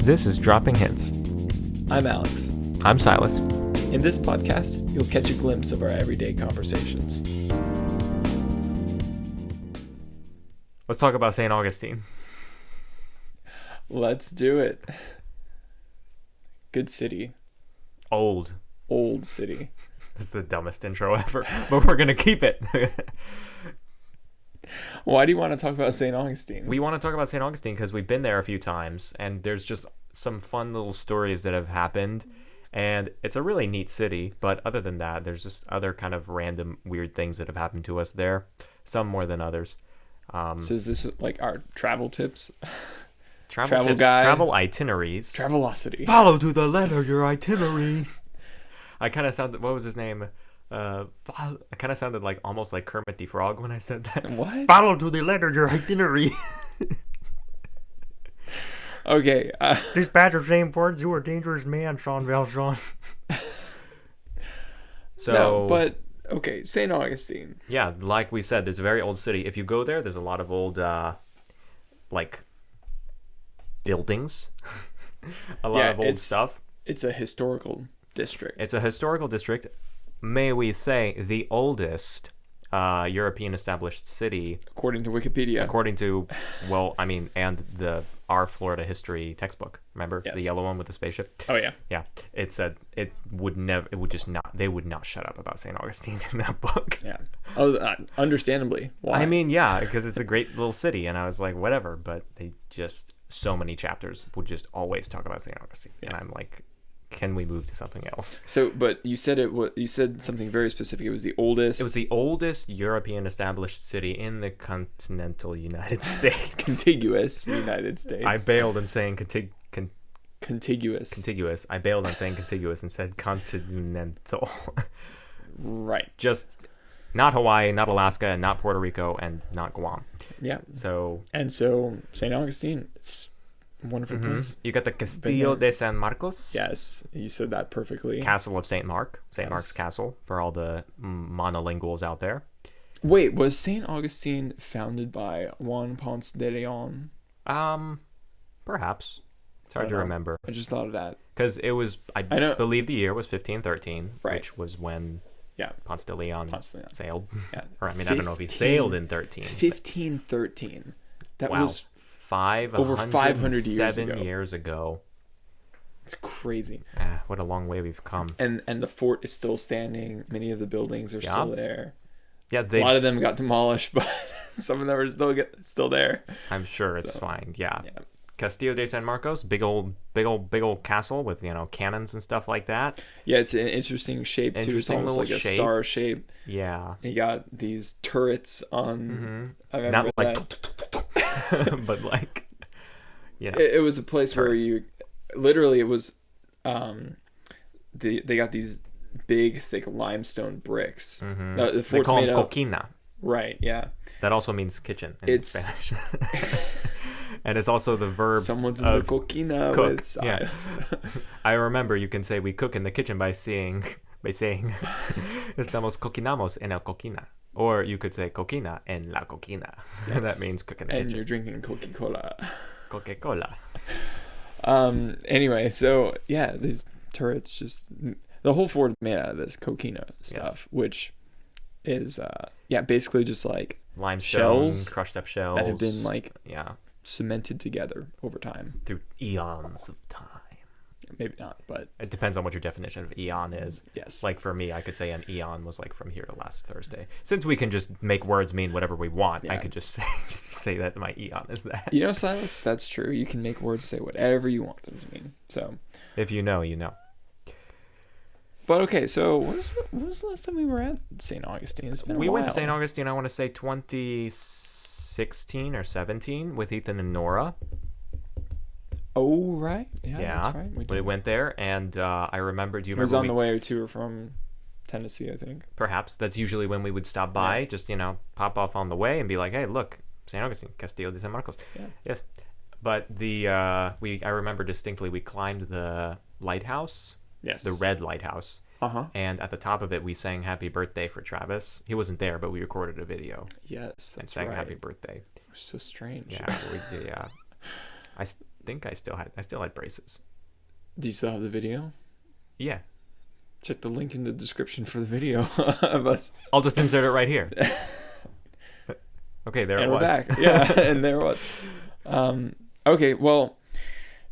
This is Dropping Hints. I'm Alex. I'm Silas. In this podcast, you'll catch a glimpse of our everyday conversations. Let's talk about St. Augustine. Let's do it. Good city. Old city. This is the dumbest intro ever, but we're going to keep it. Why do you want to talk about St. Augustine? We want to talk about St. Augustine because we've been there a few times, and there's just some fun little stories that have happened, and it's a really neat city, but other than that, there's just other kind of random weird things that have happened to us there, some more than others. So is this like our travel tips? Travel tips, guide? travel itineraries. Travelocity. Follow to the letter your itinerary. I kind of sounded, what was his name? I kind of sounded like almost like Kermit the Frog when I said that. What? Follow to the letter your itinerary. Okay. Dispatch of same words, you are a dangerous man, Sean Valjean. So, no, but okay, St. Augustine. Yeah, like we said, there's a very old city. If you go there, there's a lot of old, like, buildings. A lot of old stuff. It's a historical district. It's a historical district. May we say the oldest European established city, according to Wikipedia. According to, and our Florida history textbook. Remember? Yes. The yellow one with the spaceship? Oh yeah. Yeah. It said they would not shut up about St. Augustine in that book. Yeah. Oh, understandably. Why? I mean, yeah, because it's a great little city, and I was like, whatever, but they just, so many chapters would just always talk about St. Augustine. Yeah. And I'm like, can we move to something else? So, but you said you said something very specific. It was the oldest. It was the oldest European established city in the continental United States. Contiguous United States. I bailed on saying contiguous. Contiguous. I bailed on saying contiguous and said continental. Right. Just not Hawaii, not Alaska, and not Puerto Rico, and not Guam. Yeah. So St. Augustine, it's a wonderful place. You got the Castillo de San Marcos. Yes, you said that perfectly. Castle of St. Mark's Castle, for all the monolinguals out there. Wait, was St. Augustine founded by Juan Ponce de Leon? Perhaps. It's hard to remember. I just thought of that. Because it was, I believe the year was 1513, right, which was when Ponce de Leon sailed. Yeah. Or, I don't know if he sailed in 13. 1513. That was over 500 years ago. It's crazy. What a long way we've come. And the fort is still standing. Many of the buildings are still there. Yeah, a lot of them got demolished, but some of them are still there. I'm sure it's fine. Yeah. Castillo de San Marcos, big old castle with cannons and stuff like that. Yeah, it's an interesting shape too. It's almost like a star shape. Yeah. You got these turrets on. I remember but like, it was a place turrets. Where it was, they got these big thick limestone bricks. The fort's they call made them coquina. Right. Yeah. That also means kitchen in Spanish. And it's also the verb. Someone's in the coquina cook. With Silas. Yeah. I remember you can say we cook in the kitchen by saying estamos cocinamos en la coquina. Or you could say coquina en la coquina. Yes. That means cook in the kitchen. And you're drinking Coca-Cola. Coca-Cola. Anyway, so yeah, these turrets the whole fort is made out of this coquina stuff, which is basically just like limestone, shells, crushed up shells that have been cemented together over time through eons of time. Maybe not, but it depends on what your definition of eon is. Yes. Like for me, I could say an eon was like from here to last Thursday. Since we can just make words mean whatever we want, I could just say that my eon is that. Silas, that's true. You can make words say whatever you want them to mean. So if you know, you know. But okay, so when was the last time we were at St. Augustine? It's been a while. Went to St. Augustine, I want to say 2016 or 17 with Ethan and Nora. Oh, right. Yeah, that's right. We went there, and I remember, do you remember? It was on the way to or from Tennessee, I think. Perhaps. That's usually when we would stop by, just, pop off on the way and be like, hey, look, St. Augustine, Castillo de San Marcos. Yeah. Yes. But I remember distinctly, we climbed the lighthouse. Yes. The red lighthouse. Uh-huh. And at the top of it, we sang Happy Birthday for Travis. He wasn't there, but we recorded a video. Yes, and sang Happy Birthday. So strange. Yeah, we did, yeah. think I still had braces. Do you still have the video? Yeah. Check the link in the description for the video of us. I'll just insert it right here. Okay, there And it we're was. back. Yeah, and there it was. Okay, well,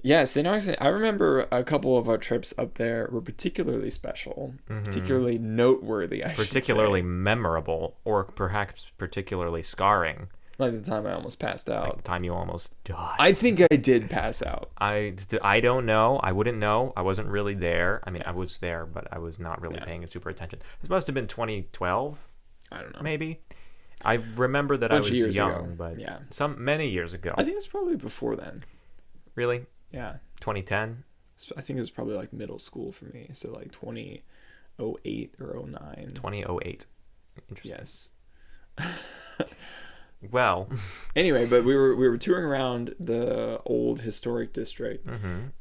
yeah, St. Augustine, I remember a couple of our trips up there were particularly special, particularly noteworthy, particularly memorable, or perhaps particularly scarring. Like the time I almost passed out. Like the time you almost died. I think I did pass out. I don't know. I wouldn't know. I wasn't really there. I mean, I was there, but I was not really paying super attention. This must have been 2012. I don't know. Maybe. I remember that I was young, but many years ago. I think it was probably before then. Really? Yeah. 2010? I think it was probably like middle school for me. So like 2008 or 09. 2008. Interesting. Yes. Well, anyway, but we were touring around the old historic district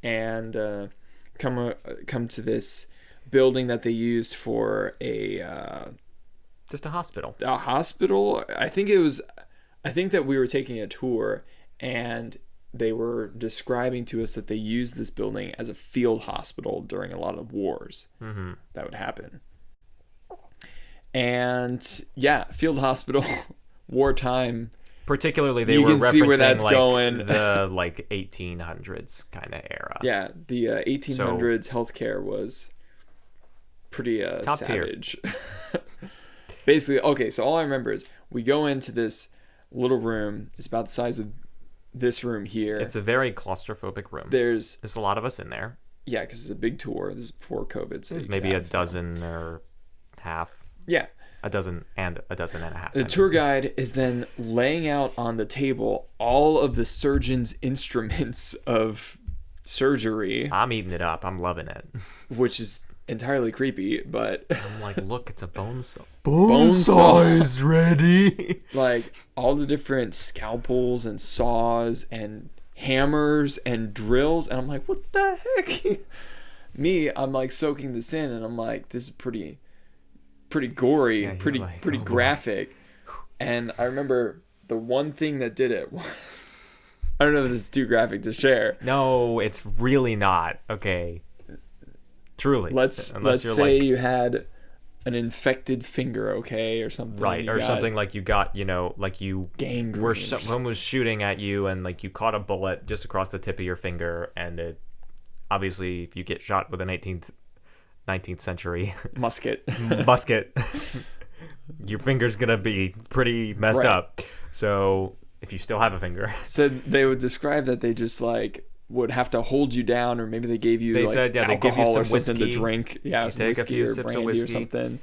and come to this building that they used for just a hospital. A hospital. I think that we were taking a tour and they were describing to us that they used this building as a field hospital during a lot of wars that would happen. And yeah, field hospital. Wartime, particularly they were referencing going. The 1800s kind of era. Yeah, the 1800s healthcare was pretty top savage. Basically, okay, so all I remember is we go into this little room. It's about the size of this room here. It's a very claustrophobic room. There's a lot of us in there. Yeah, because it's a big tour. This is before COVID. So there's maybe a dozen or half. Yeah. A dozen and a half. The tour guide is then laying out on the table all of the surgeon's instruments of surgery. I'm eating it up. I'm loving it. Which is entirely creepy, but I'm like, look, it's a bone saw. Bone saw is ready. Like all the different scalpels and saws and hammers and drills, and I'm like, what the heck? I'm like soaking this in, and I'm like, this is pretty gory, pretty graphic. And I remember the one thing that did it was, I don't know if this is too graphic to share. No, it's really not. Okay. Truly. Let's say you had an infected finger, okay, or something. Right, or something like you got, like you gangrene. Someone was shooting at you and like you caught a bullet just across the tip of your finger, and it obviously if you get shot with an 19th century musket, your finger's gonna be pretty messed up. So if you still have a finger, so they would describe that they just like would have to hold you down, or maybe they gave you they give you some whiskey to drink, take a few sips of whiskey or something,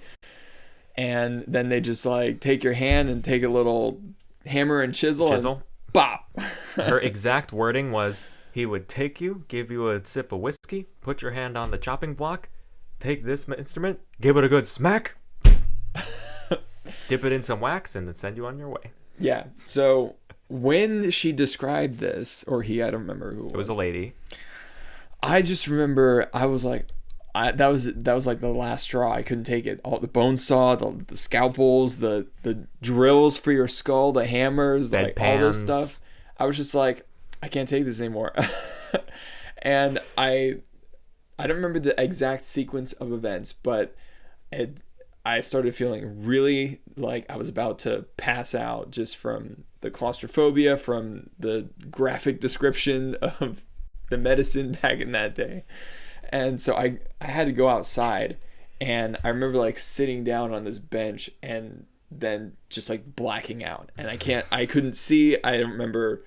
and then they just like take your hand and take a little hammer and chisel and bop. Her exact wording was, he would take you, give you a sip of whiskey, put your hand on the chopping block, take this instrument, give it a good smack, dip it in some wax, and then send you on your way. Yeah. So when she described this, or he, I don't remember who it was. It was a lady. I just remember I was like, that was like the last straw. I couldn't take it. All the bone saw, the scalpels, the drills for your skull, the hammers, like all this stuff. I was just like, I can't take this anymore. And I don't remember the exact sequence of events, but I started feeling really like I was about to pass out just from the claustrophobia, from the graphic description of the medicine back in that day. And so I had to go outside, and I remember like sitting down on this bench and then just like blacking out. And I couldn't see. I don't remember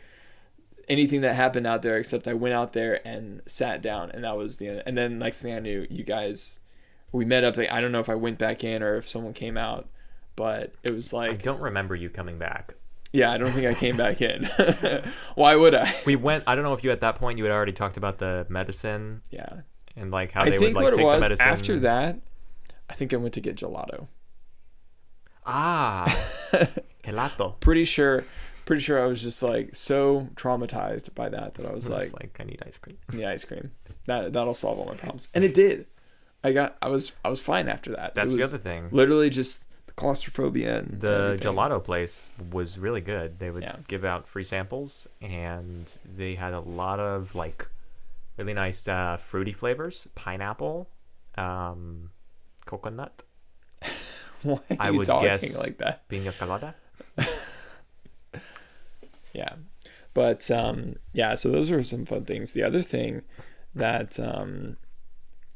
anything that happened out there, except I went out there and sat down, and that was the end. And then next thing I knew, you guys, we met up. I don't know if I went back in or if someone came out, but it was like, I don't remember you coming back. Yeah, I don't think I came back in. Why would I? We went, I don't know if you at that point you had already talked about the medicine. Yeah. And like how they would like take the medicine. After that, I think I went to get gelato. Gelato. Pretty sure I was just like so traumatized by that I was like, I need ice cream. Yeah, ice cream. That'll solve all my problems. And it did. I was fine after that. That's the other thing. Literally just the claustrophobia and The everything. gelato place was really good. They would Yeah. give out free samples, and they had a lot of like really nice fruity flavors, pineapple, coconut. Why are I you would talking guess like that? Pina colada. Yeah. But yeah, so those are some fun things. The other thing that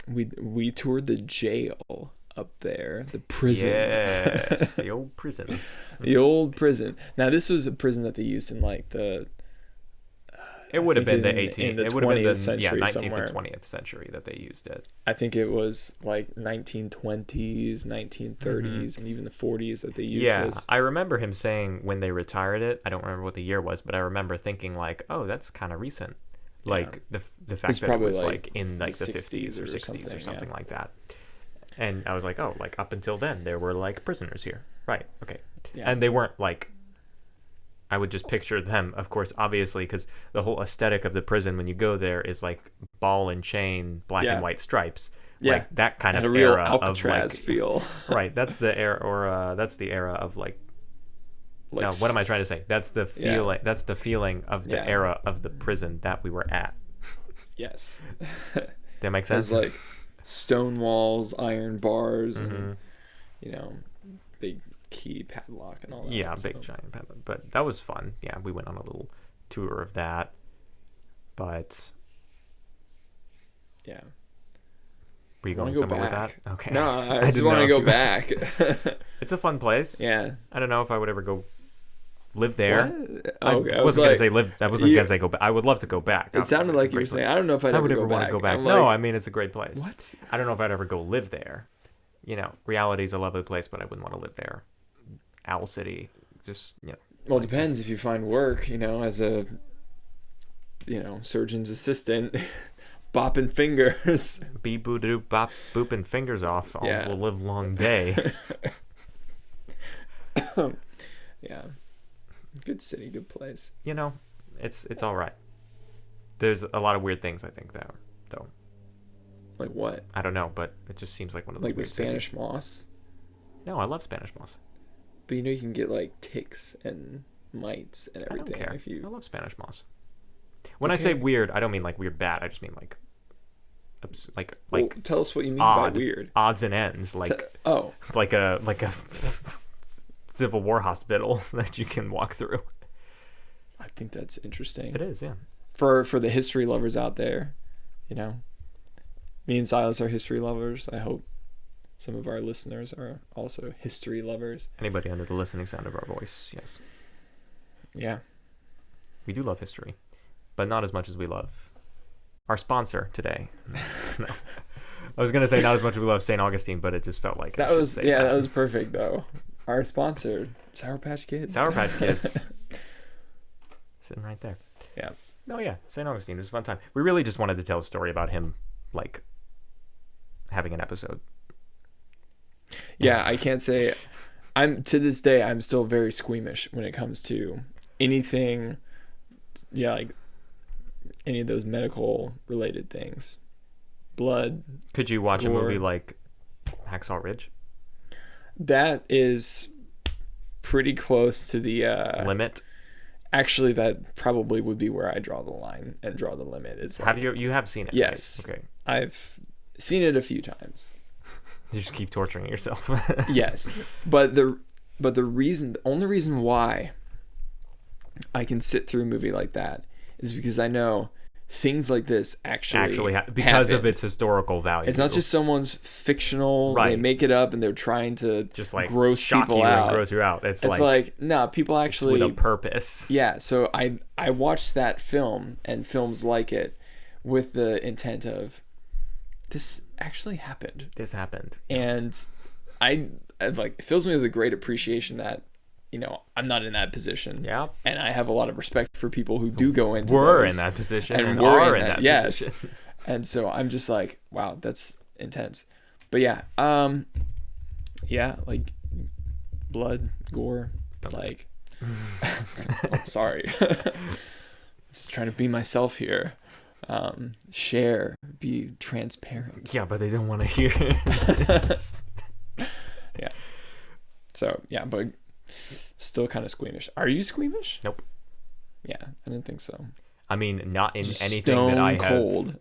we toured the jail up there, the prison. Yes, the old prison. The old prison. Now this was a prison that they used in like the It would have think been the in 18th. the It would have been the 20th century 19th somewhere. and 20th century that they used it. I think it was like 1920s, 1930s, and even the 40s that they used Yeah, this. I remember him saying when they retired it. I don't remember what the year was, but I remember thinking like, "Oh, that's kind of recent." Like the fact It's that it probably was like like in like the 60s 50s or or 60s or something, something yeah. like that. And I was like, "Oh, like up until then there were like prisoners here." Right. Okay. Yeah. And they weren't like I would just picture them, of course, obviously, because the whole aesthetic of the prison when you go there is like ball and chain, black Yeah. and white stripes, Yeah. like that kind Had of a real era of Alcatraz like, feel. right? That's the era, or that's the era of like. Like, No, what am I trying to say? That's the Yeah. feeling. That's the feeling of the Yeah. era of the prison that we were at. Yes. That makes sense. There's like stone walls, iron bars, Mhm. and you know, big key padlock and all that. Yeah, so. big giant padlock. But that was fun. Yeah, we went on a little tour of that. But Yeah. were you I wanna going go somewhere back. with that? Okay. No, I didn't just want know to if go you- back. It's a fun place. Yeah. I don't know if I would ever go live there. What? I Okay, wasn't like, gonna say live. I wasn't you- gonna say go back. I would love to go back. It sounded obviously. like It's a you were great saying, place. I don't know if I'd I ever would go ever want back. to go back. I'm No, like, I mean it's a great place. what? I don't know if I'd ever go live there. You know, reality's a lovely place, but I wouldn't want to live there. Owl City, just Well, it depends if you find work, you know, as a, surgeon's assistant, bopping fingers. beep boo doo bop booping fingers off all Yeah. the live long day. Yeah. Good city, good place. You know, it's all right. There's a lot of weird things I think there, though. Like what? I don't know, but it just seems like one of those Like the weird Spanish cities. moss? No, I love Spanish moss. But you can get like ticks and mites and I don't everything care. if I you. love Spanish moss. When I say Okay. weird, I don't mean like weird bad. I just mean like, like Well, tell us what you mean odd. by weird. odds and ends, like Oh, like a Civil War hospital that you can walk through. I think that's interesting. It is, yeah. For the history lovers out there, me and Silas are history lovers. I hope some of our listeners are also history lovers. Anybody under the listening sound of our voice, yes. Yeah. We do love history, but not as much as we love our sponsor today. No. I was going to say not as much as we love St. Augustine, but it just felt like I That should was say that. that was perfect though. Our sponsor, Sour Patch Kids. Sour Patch Kids. Sitting right there. Yeah. No, yeah, St. Augustine. It was a fun time. We really just wanted to tell a story about him, like, having an episode. Yeah, I can't say to this day I'm still very squeamish when it comes to anything, like any of those medical related things. Blood. Could you watch Gore. a movie like Hacksaw Ridge? That is pretty close to the Limit? actually that probably would be where I draw the line and draw the limit. Is like, Have you have seen it? Yes. Right? Okay. I've seen it a few times. You just keep torturing yourself. Yes. But the only reason why I can sit through a movie like that is because I know things like this actually because happen. of its historical value. It's not just someone's fictional. They Right. make it up and they're trying to just like gross shock people you out. and gross you out. It's It's like no, people it's actually with a purpose. Yeah, so I watched that film and films like it with the intent of this actually happened. This happened. And I like, it fills me with a great appreciation that I'm not in that position. Yeah. And I have a lot of respect for people who do go into We're those. in that position and we're are in that yes. position. And so I'm just like, wow, that's intense. But yeah, like blood, gore, like I'm sorry. Just trying to be myself here. Share, be transparent. Yeah, but they don't want to hear it. Yeah. So yeah, but still kind of squeamish. Are you squeamish? Nope. Yeah, I didn't think so. I mean, not in Just anything stone that I have. cold.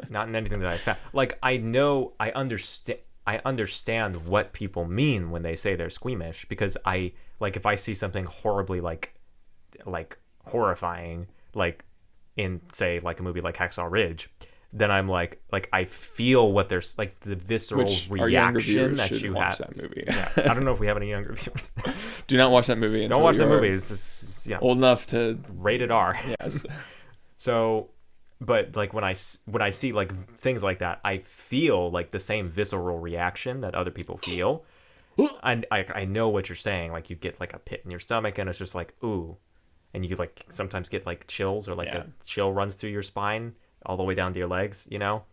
Not in anything that I found. Like, I understand what people mean when they say they're squeamish, because if I see something horribly like horrifying, like in, say, like a movie like Hacksaw Ridge, then I'm like I feel what there's like the visceral Which our younger reaction viewers that should you watch have. that movie. Yeah, I don't know if we have any younger viewers. Do not watch that movie. Don't watch that movie. It's just, old enough to rated R. Yes. So, but like when I see like things like that, I feel like the same visceral reaction that other people feel. And I know what you're saying. Like, you get like a pit in your stomach, and it's just like, ooh. And you like sometimes get like chills, or like a chill runs through your spine all the way down to your legs, you know?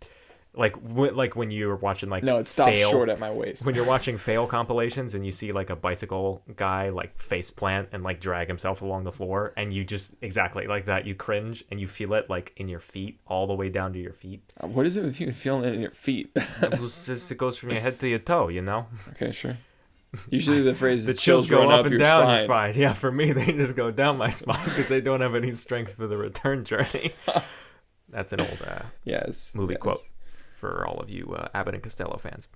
Like when you're watching like no, it stops short at my waist. When you're watching fail compilations and you see like a bicycle guy like face plant and like drag himself along the floor, and you just exactly like that, you cringe and you feel it like in your feet all the way down to your feet. What is it with you feeling it in your feet? It goes from your head to your toe, you know? Okay, sure. Usually the phrase the chills go up and your down spine. your spine. Yeah, for me they just go down my spine because they don't have any strength for the return journey. That's an old movie quote for all of you Abbott and Costello fans.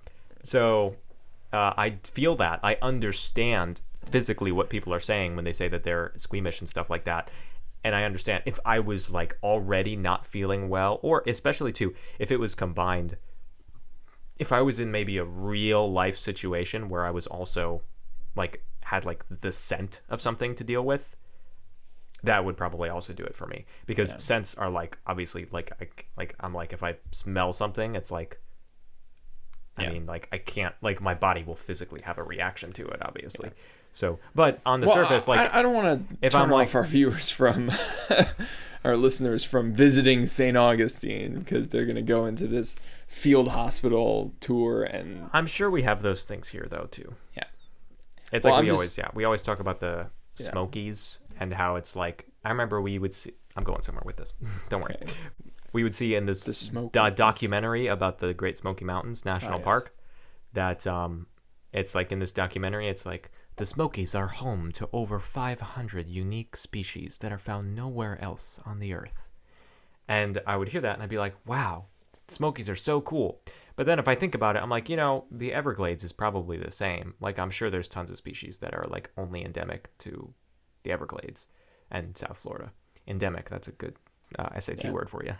So I feel that. I understand physically what people are saying when they say that they're squeamish and stuff like that. And I understand if I was like already not feeling well, or especially too, if it was combined, if I was in maybe a real life situation where I was also like had like the scent of something to deal with, that would probably also do it for me, because scents are like obviously like I'm like, if I smell something, it's like I mean, like I can't, like my body will physically have a reaction to it, obviously. So, but on the surface, like I don't want to turn off our viewers from our listeners from visiting St. Augustine, because they're going to go into this field hospital tour, and I'm sure we have those things here though too. Yeah. It's like we always talk about the Smokies and how it's like, I remember we would see, I'm going somewhere with this. Don't worry. Okay. We would see in this documentary about the Great Smoky Mountains National Park that it's like in this documentary, it's like the Smokies are home to over 500 unique species that are found nowhere else on the earth. And I would hear that and I'd be like, wow, Smokies are so cool. But then if I think about it, I'm like, you know, the Everglades is probably the same. Like, I'm sure there's tons of species that are like only endemic to the Everglades and South Florida. Endemic, that's a good SAT word for you.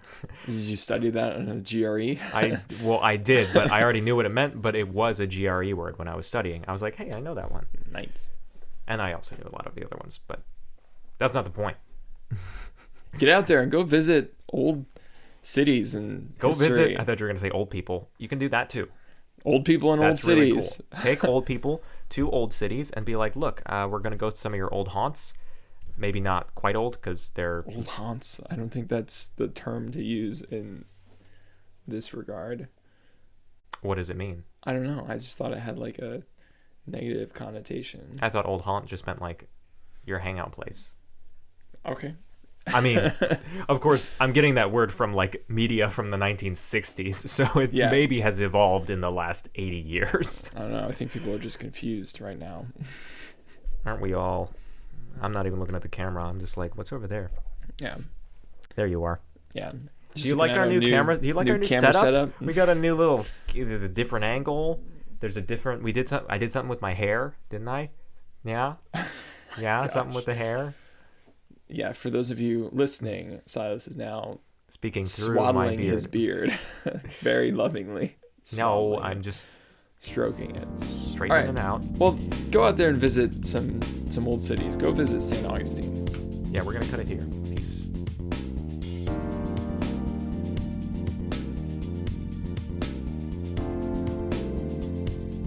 Did you study that in a GRE? I did, but I already knew what it meant, but it was a GRE word when I was studying. I was like, hey, I know that one. Nice. And I also knew a lot of the other ones, but that's not the point. Get out there and go visit old cities and visit. I thought you were going to say old people. You can do that too. Old people in old cities. Really cool. Take old people to old cities and be like, look, we're going to go to some of your old haunts. Maybe not quite old because they're... Old haunts. I don't think that's the term to use in this regard. What does it mean? I don't know. I just thought it had like a negative connotation. I thought old haunt just meant like your hangout place. Okay. I mean, of course, I'm getting that word from like media from the 1960s, so it maybe has evolved in the last 80 years. I don't know. I think people are just confused right now. Aren't we all? I'm not even looking at the camera. I'm just like, what's over there? Yeah. There you are. Yeah. Do you like our new camera? Do you like our new setup? We got a new little, the different angle. There's a different. I did something with my hair, didn't I? Yeah. Yeah. Something with the hair. Yeah. For those of you listening, Silas is now speaking through swaddling my beard. his beard, very lovingly. No, I'm just stroking it. Straight in and out. Well, go out there and visit some old cities. Go visit St. Augustine. Yeah, we're gonna cut it here.